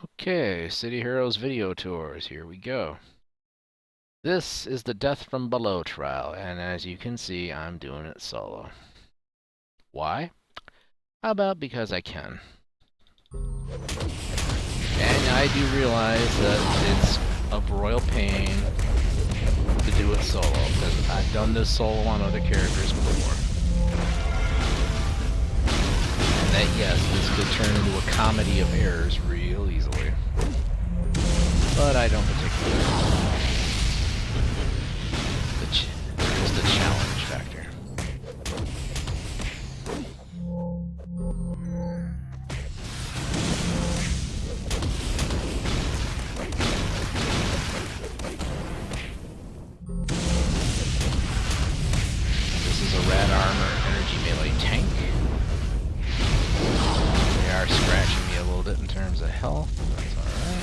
Okay, City Heroes Video Tours, here we go. This is the Death from Below trial, and as you can see, I'm doing it solo. Why? How about because I can. And I do realize that it's a royal pain to do it solo, because I've done this solo on other characters before. And that, yes, this could turn into a comedy of errors real easily. But I don't particularly. There is the challenge factor. This is a Rad Armor Energy Melee tank. They are scratching me a little bit in terms of health. That's alright.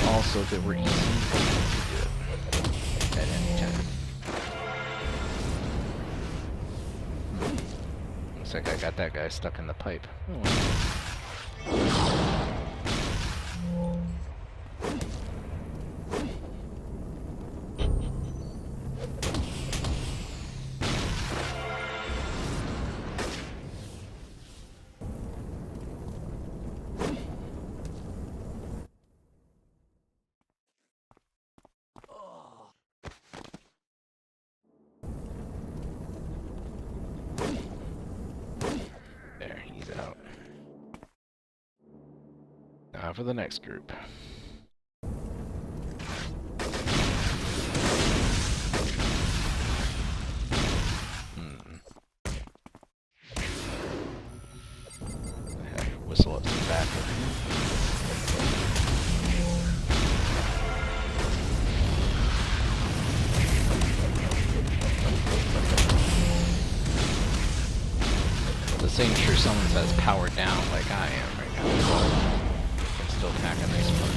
Also, if it were easy, you could do it at any time. Looks like I got that guy stuck in the pipe. There, he's out. Now for the next group. Whistle up to the back of him. This ain't sure someone says power down like I am right now, but can still pack a nice punch.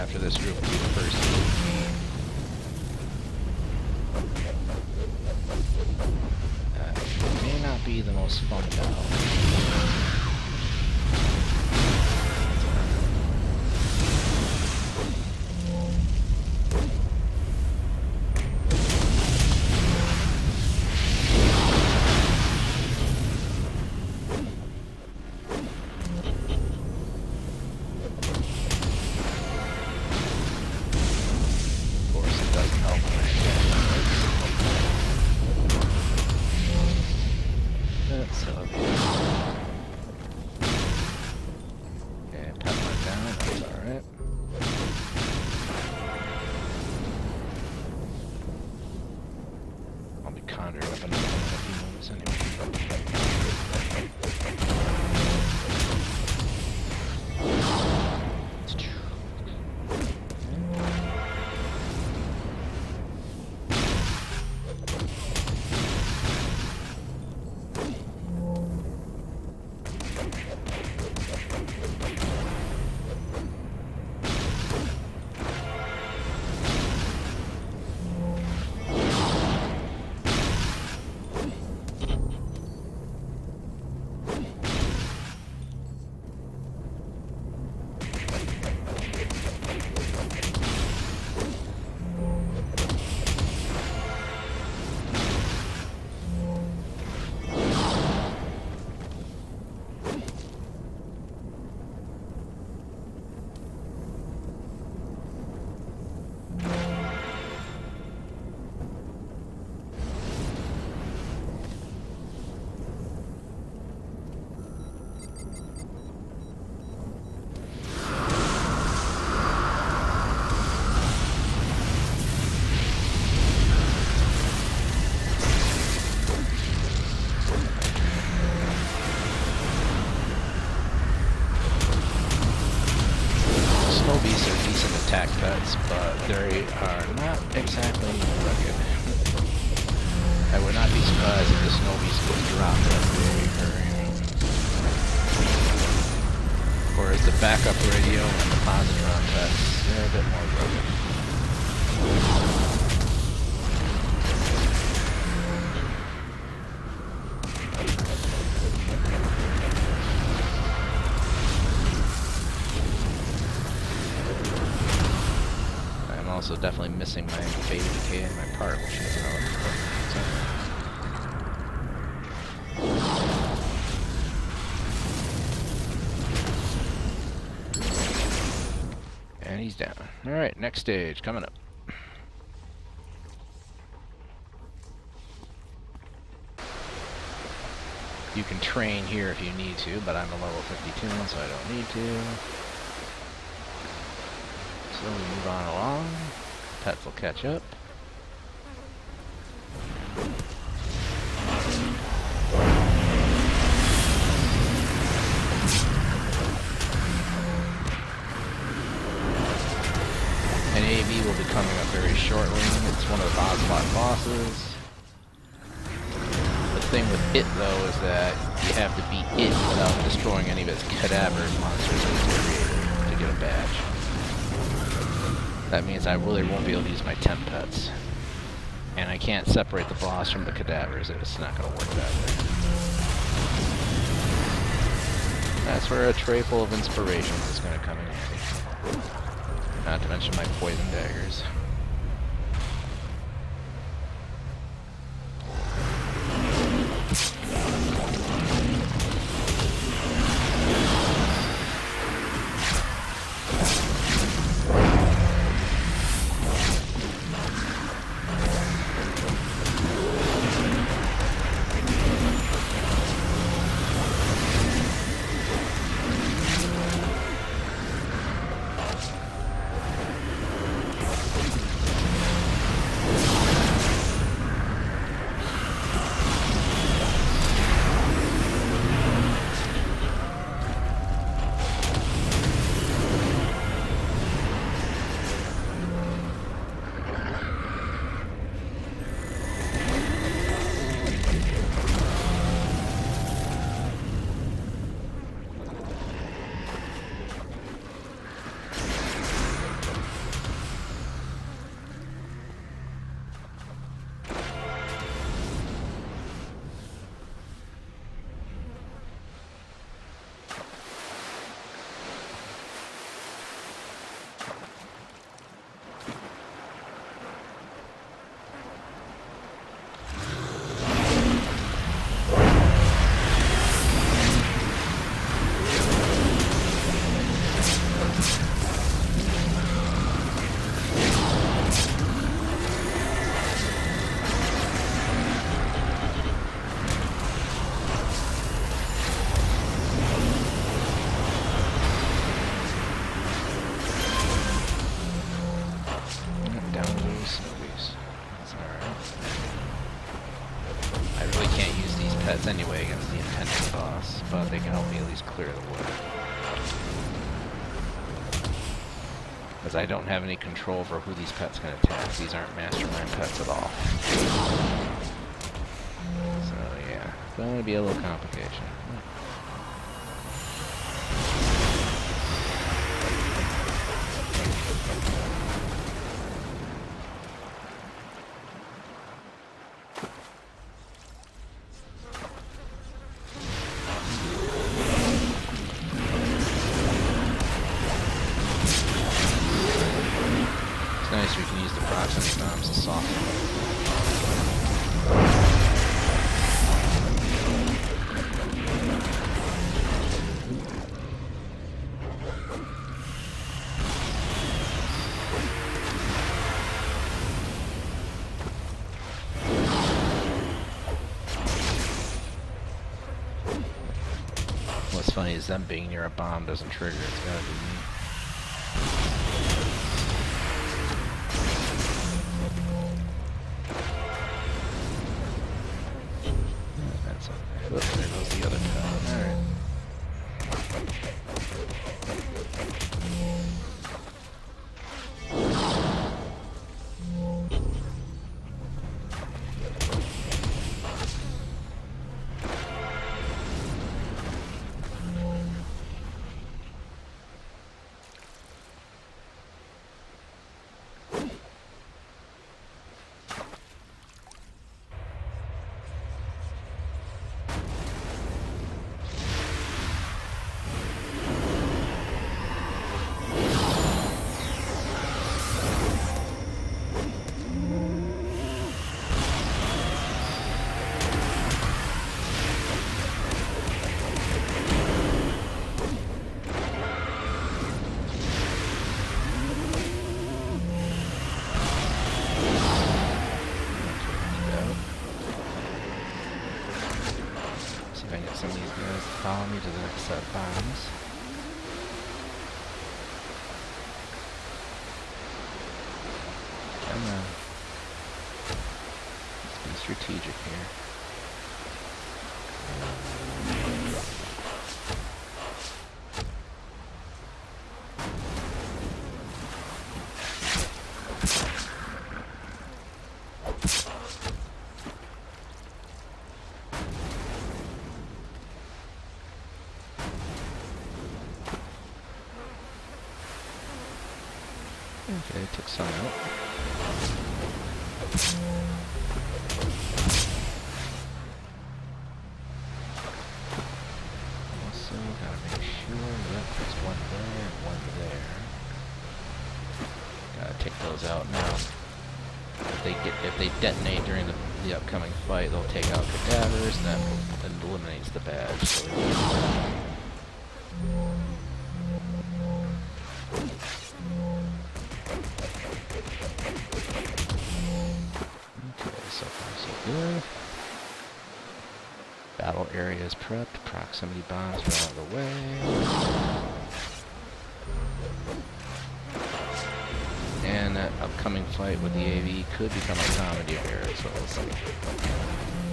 after this group will be the first group. May not be the most fun battle. But they are not exactly rugged. I would not be surprised if the snow beast would drop that very. Whereas the backup radio and the positron tests, they're a bit more rugged. Also definitely missing my beta decay and my particle shield. And he's down. Alright, next stage coming up. You can train here if you need to, but I'm a level 52, so I don't need to. So we move on along. Pets will catch up. An AV will be coming up very shortly. It's one of the Bosbot bosses. The thing with it, though, is that you have to beat it without destroying any of its cadaver monsters that it's created to get a badge. That means I really won't be able to use my temp pets. And I can't separate the boss from the cadavers. It's not going to work that way. That's where a tray full of inspirations is going to come in handy. Not to mention my poison daggers. pets anyway against the intended boss, but they can help me at least clear the way. Because I don't have any control over who these pets can attack. These aren't mastermind pets at all. So yeah, it's going to be a little complication. Nice, we can use the proximity bombs to soften them. What's funny is them being near a bomb doesn't trigger, it's gotta be me. Oops, there goes the other tower. Alright. See if I can get some of these guys to follow me to the next set of bombs. Come on. Let's be strategic here. Okay, took some out. Also, gotta make sure that there's one there and one there. Gotta take those out now. If they detonate during the upcoming fight, they'll take out cadavers, and that eliminates the badge. So so far so good. Battle area is prepped, proximity bombs are out of the way. And that upcoming fight with the AV could become a comedy affair, so we'll see.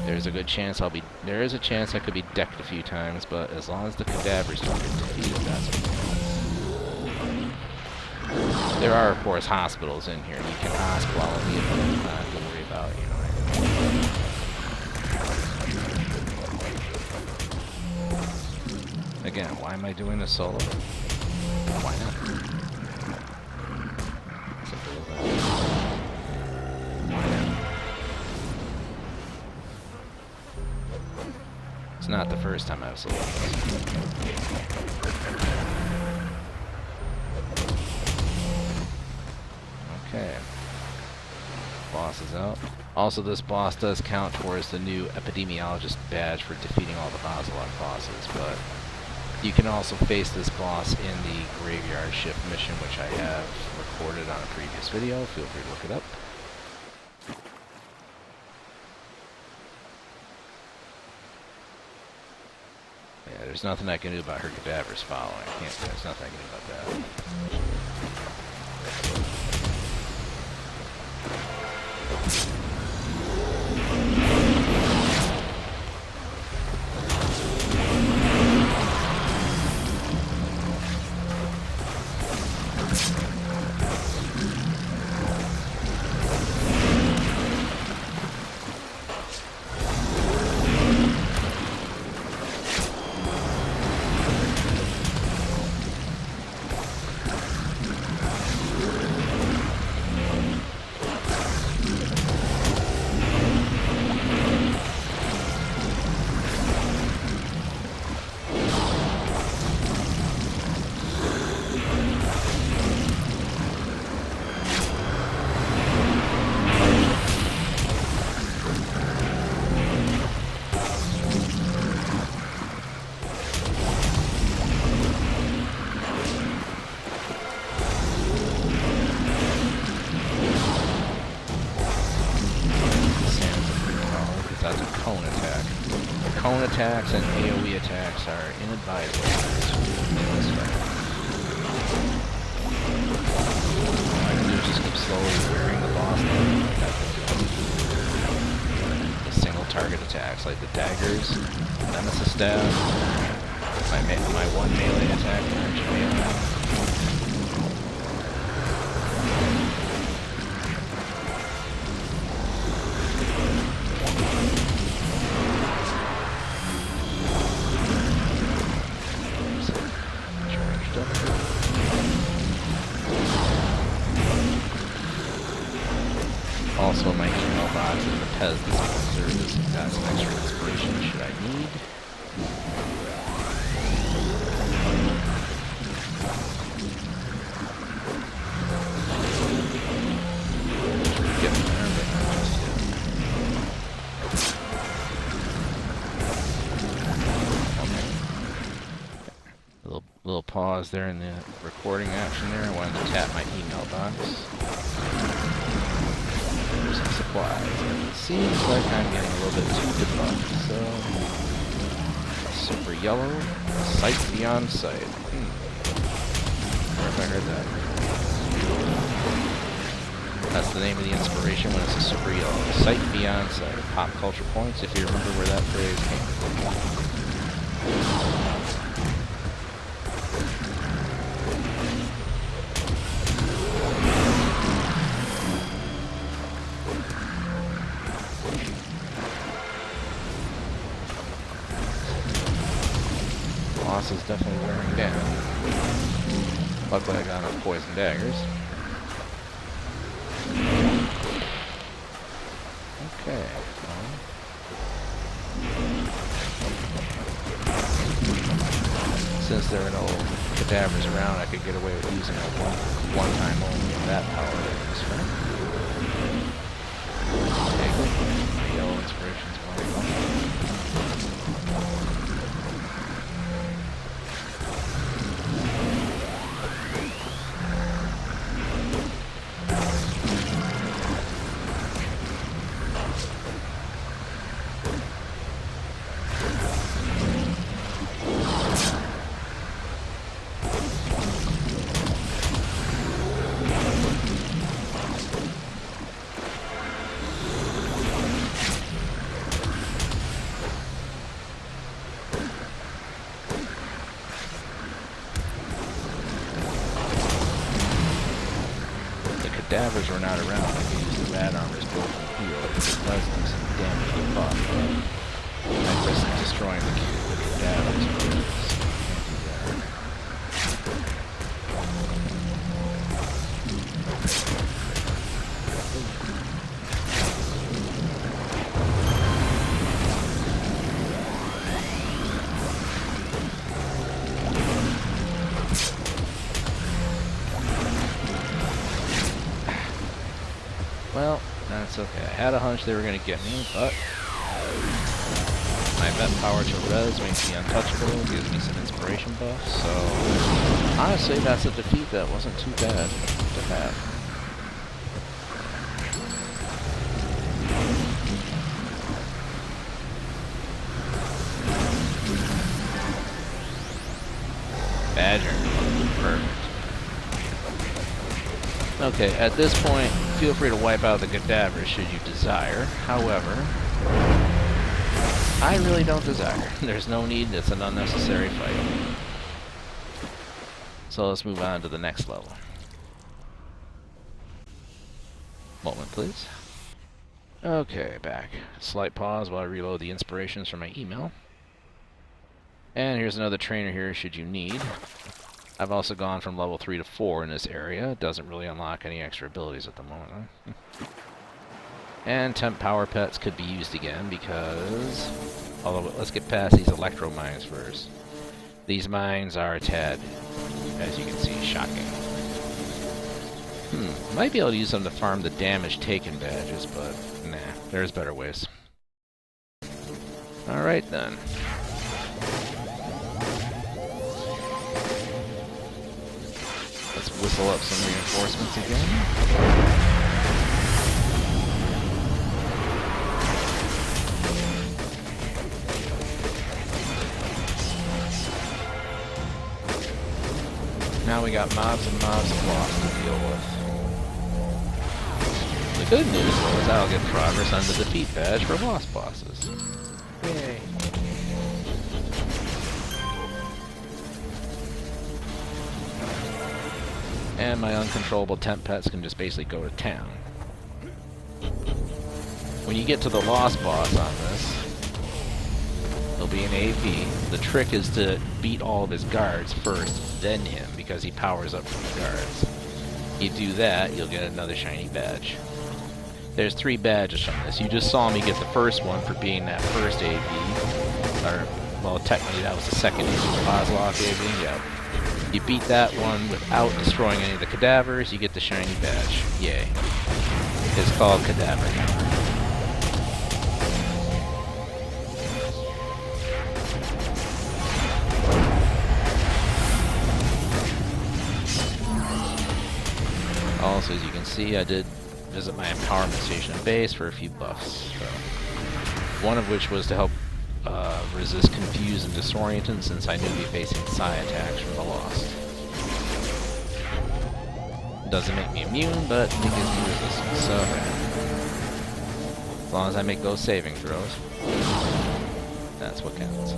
There's a good chance there is a chance I could be decked a few times, but as long as the cadavers don't get defeated, that's okay. There are, of course, hospitals in here. You can hosp while in the event, not to worry about, you know. Again, why am I doing this solo? Why not? Simple as that. It's not the first time I've soloed this. Okay. Boss is out. Also, this boss does count towards the new Epidemiologist badge for defeating all the Bozolok bosses, but you can also face this boss in the Graveyard Shift mission, which I have recorded on a previous video. Feel free to look it up. Yeah, there's nothing I can do about her cadavers following. There's nothing I can do about that. that's a cone attack. Cone attacks and AoE attacks are inadvisable in this fight. All I can do is just keep slowly wearing the boss down. The single target attacks, like the daggers, nemesis stab, my one melee attack, energy melee. Also, my email box is the Pez dispenser. This has got some extra inspiration should I need. Getting there, but not just yet. Little pause there in the recording action there. I wanted to tap my email box. Some supplies. It seems like I'm getting a little bit too debuffed, so super yellow, sight beyond sight. Where have I heard that? That's the name of the inspiration when it's a super yellow. Sight beyond sight. Pop culture points if you remember where that phrase came from. Boss is definitely wearing down. Luckily I got enough poison daggers. Okay. Since there are no cadavers around, I could get away with using a one time only of that power in this round. Take it. Yellow inspiration's going on. Cadavers were not around. I could use the rat armor's broken heal. It does do some damage to the buff. I risk destroying the cadavers. Well, that's okay. I had a hunch they were going to get me, but my event power to res makes me untouchable, gives me some inspiration buff, so honestly that's a defeat that wasn't too bad to have. Badger. Perfect. Okay, at this point, feel free to wipe out the cadavers should you desire. However, I really don't desire. There's no need, it's an unnecessary fight. So let's move on to the next level. Moment, please. Okay, back. Slight pause while I reload the inspirations from my email. And here's another trainer here should you need. I've also gone from level 3 to 4 in this area. It doesn't really unlock any extra abilities at the moment. Huh? And temp power pets could be used again because... Although, let's get past these electro mines first. These mines are a tad, as you can see, shocking. Might be able to use them to farm the damage taken badges, but nah, there's better ways. Alright then. Let's whistle up some reinforcements again. Now we got mobs and mobs of lost to deal with. The good news is I'll get progress on the defeat badge for lost bosses. Yay. And my uncontrollable temp pets can just basically go to town. When you get to the lost boss on this, there'll be an AV. The trick is to beat all of his guards first, then him, because he powers up from the guards. You do that, you'll get another shiny badge. There's 3 badges from this. You just saw me get the first one for being that first AV. Or, well, technically that was the second AV, Kozlok AV, yeah. You beat that one without destroying any of the cadavers, you get the shiny badge. Yay. It's called Cadaver Hammer. Also, as you can see, I did visit my empowerment station and base for a few buffs. So, one of which was to help resist confuse and disorient since I knew he'd be facing psi attacks from the Lost. Doesn't make me immune, but it gives me resistance, so as long as I make those saving throws, that's what counts.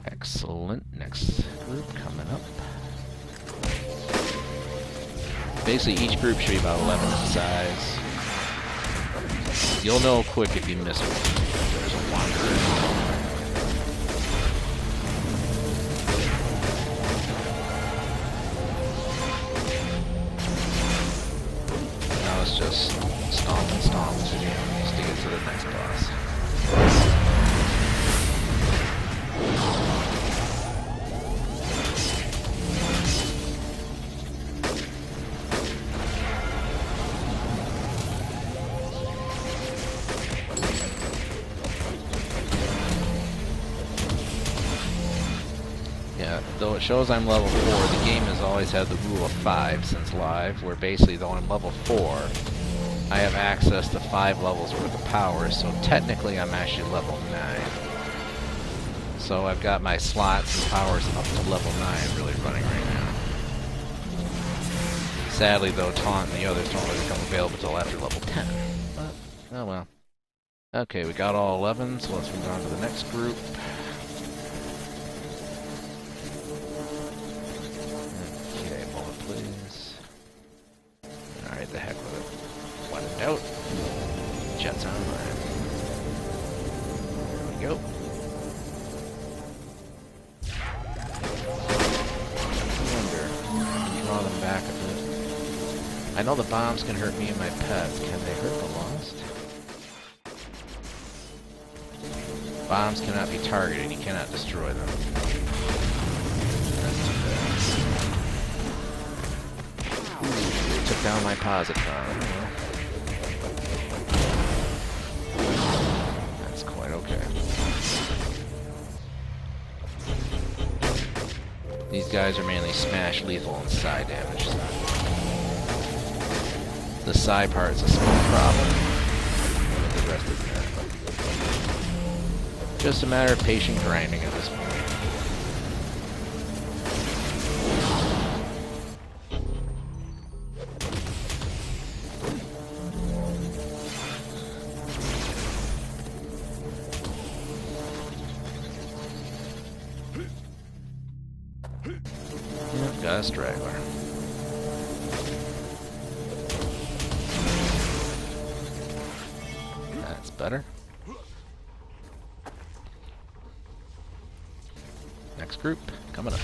Excellent. Next group coming up. Basically, each group should be about 11 in size. You'll know quick if you miss one. There's a wanderer. Now it's just stomp and stomp to the enemies to get to the next boss. Yeah, though it shows I'm level 4, the game has always had the rule of 5 since live, where basically though I'm level 4, I have access to 5 levels worth of power, so technically I'm actually level 9. So I've got my slots and powers up to level 9 really running right now. Sadly though, Taunt and the others don't really become available until after level 10. But, oh well. Okay, we got all 11, so let's move on to the next group. Alright, the heck with it. When in doubt, Jets online. There we go. I wonder if I can draw them back a bit. I know the bombs can hurt me and my pets. Can they hurt the Lost? Bombs cannot be targeted. You cannot destroy them. That's too bad. Took down my positron. That's quite okay. These guys are mainly smash, lethal, and psi damage. The psi part's a small problem. The rest is not. Just a matter of patient grinding at this point. Got a straggler. That's better. Next group coming up.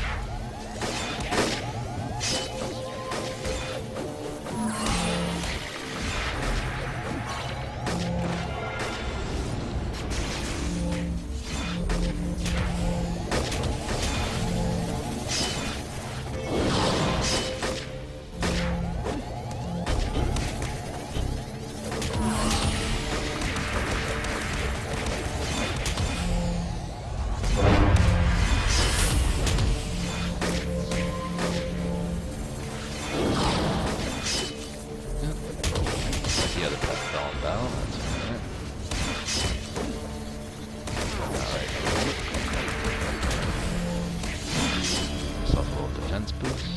Fell down, that's alright. Alright. Myself a little defense boost.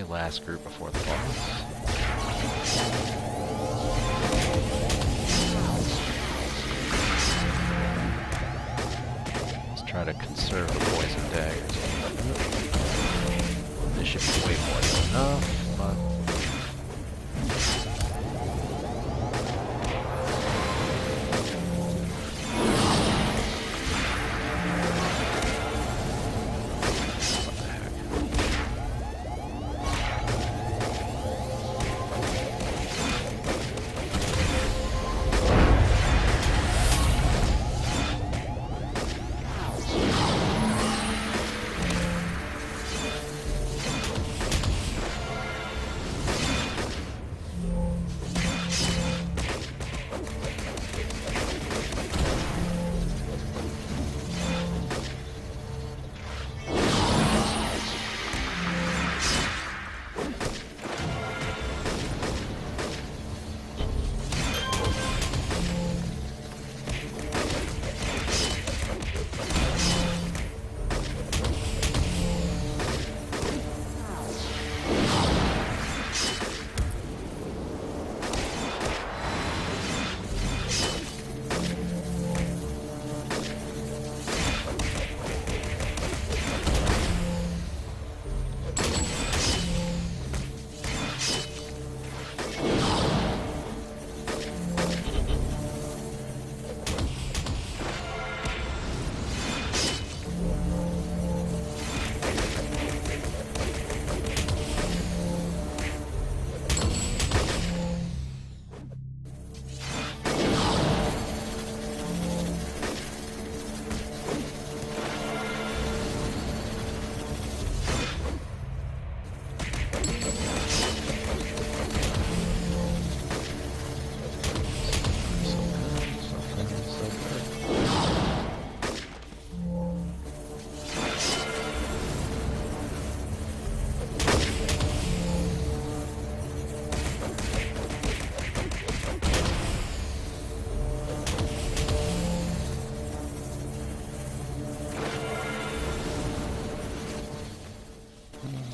Last group before the boss. Let's try to conserve the poison daggers. This should be way more than enough, but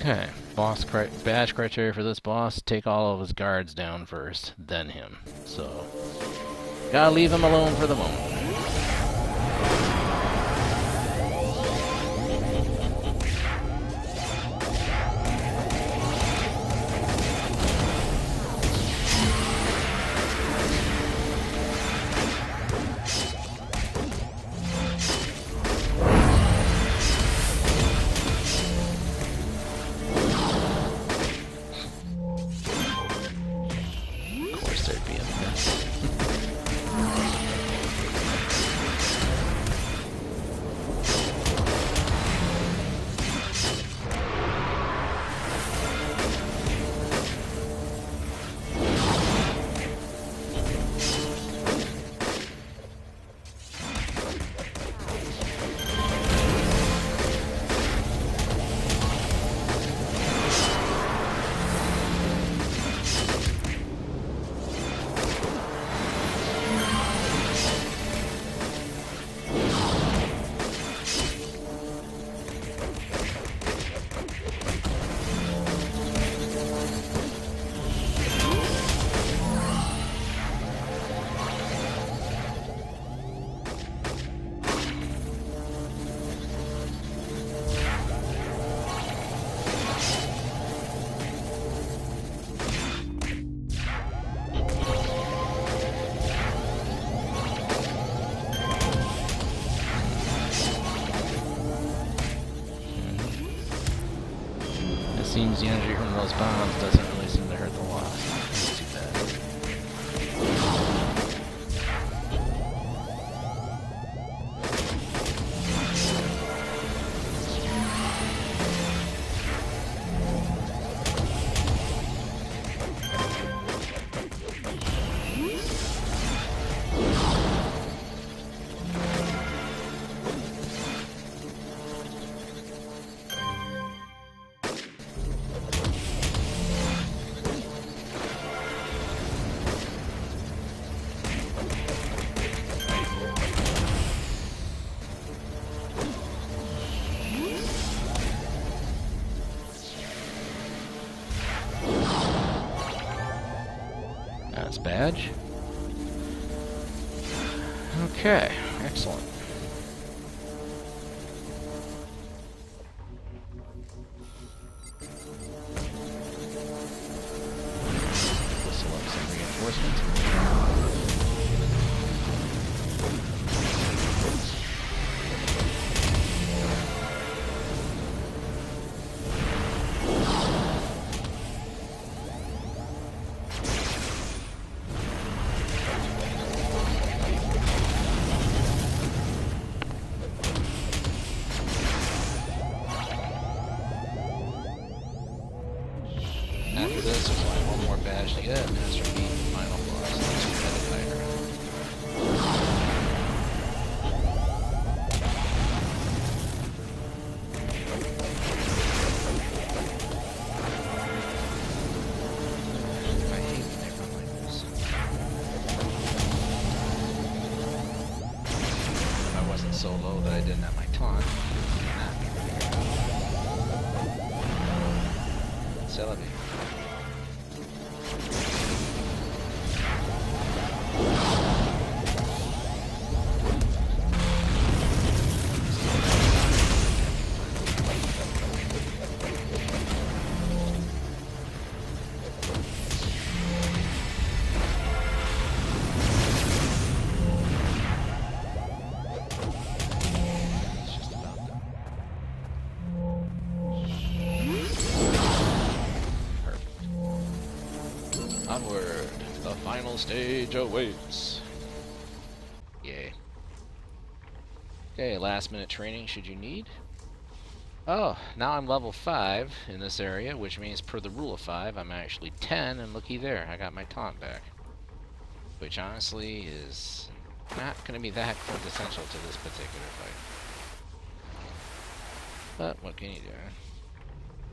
okay. Badge criteria for this boss: take all of his guards down first, then him. So, gotta leave him alone for the moment. seems the energy from those bombs doesn't really seem to hurt the loss. That's too bad. That's badge. Okay, excellent. Whistle up some reinforcements. After this, there's only one more badge to get, and that's for beating the final boss. That's for Meditider. I hate when they run like this. If I wasn't so low that I didn't have my taunt. Celebi. Onward, the final stage awaits. Yay. Okay, last minute training should you need. Oh, now I'm level 5 in this area, which means per the rule of 5, I'm actually 10, and looky there, I got my taunt back. Which honestly is not going to be that quintessential to this particular fight. But what can you do?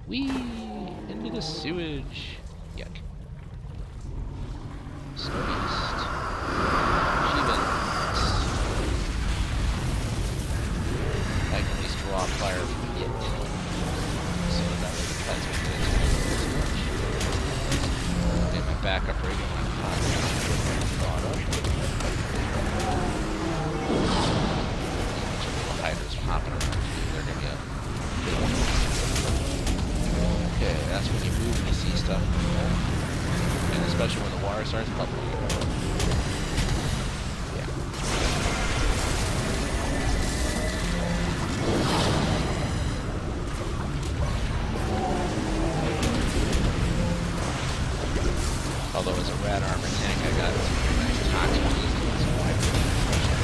Whee! Into the sewage! Yuck. Snow Beast. Achievement. I can at least draw fire from it. So that really ties me to this. Okay, my backup rig and my pot brought up. Little hydras hopping around. They're gonna get. Okay, that's when you move and you see stuff. And especially when the water starts bubbling. Yeah. Although as a rat armor tank, I got some nice toxic resistance, so I especially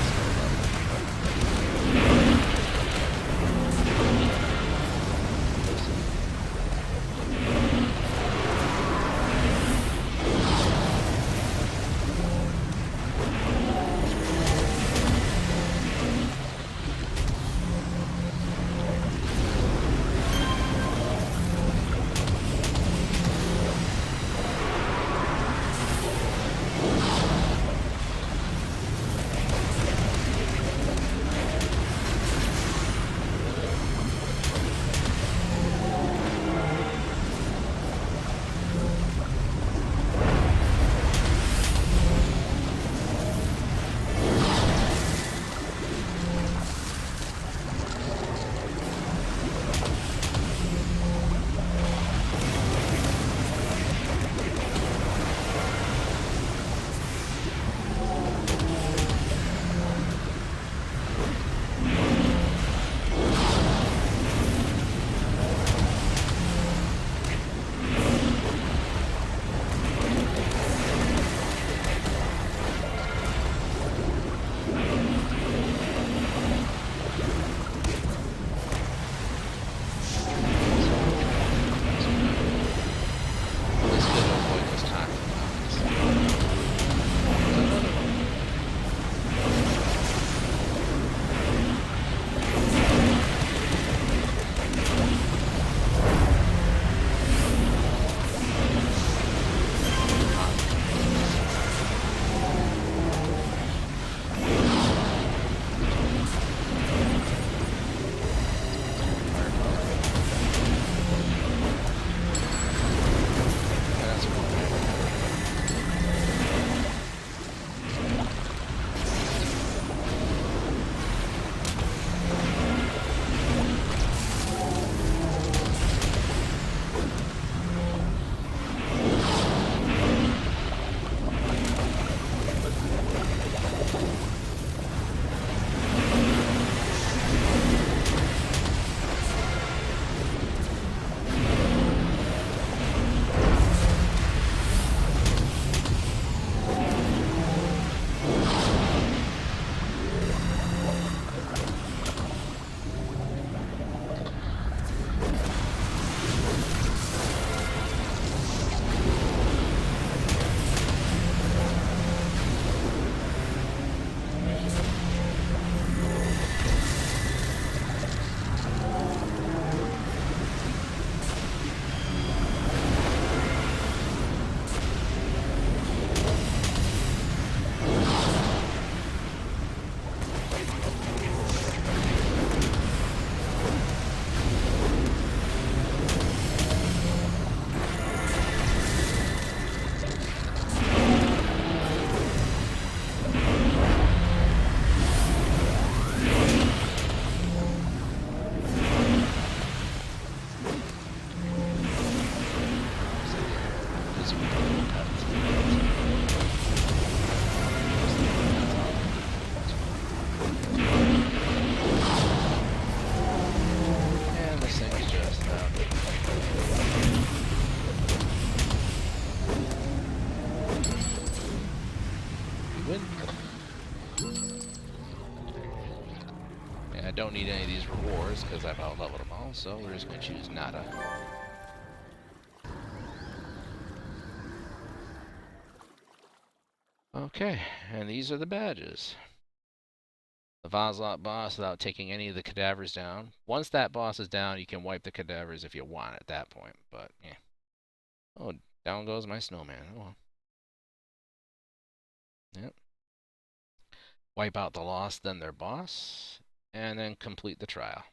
badges because I've out-leveled them all, so we're just going to choose nada. Okay, and these are the badges. The Vazlot boss without taking any of the cadavers down. Once that boss is down, you can wipe the cadavers if you want at that point, but yeah. Oh, down goes my snowman. Oh well. Yep. Wipe out the Lost, then their boss, and then complete the trial.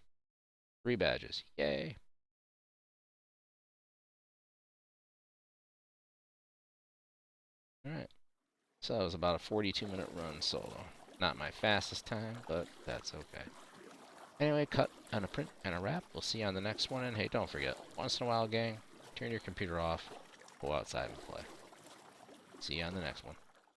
3 badges. Yay. Alright. So it was about a 42-minute run solo. Not my fastest time, but that's okay. Anyway, cut and a print and a wrap. We'll see you on the next one. And hey, don't forget, once in a while, gang, turn your computer off, go outside and play. See you on the next one.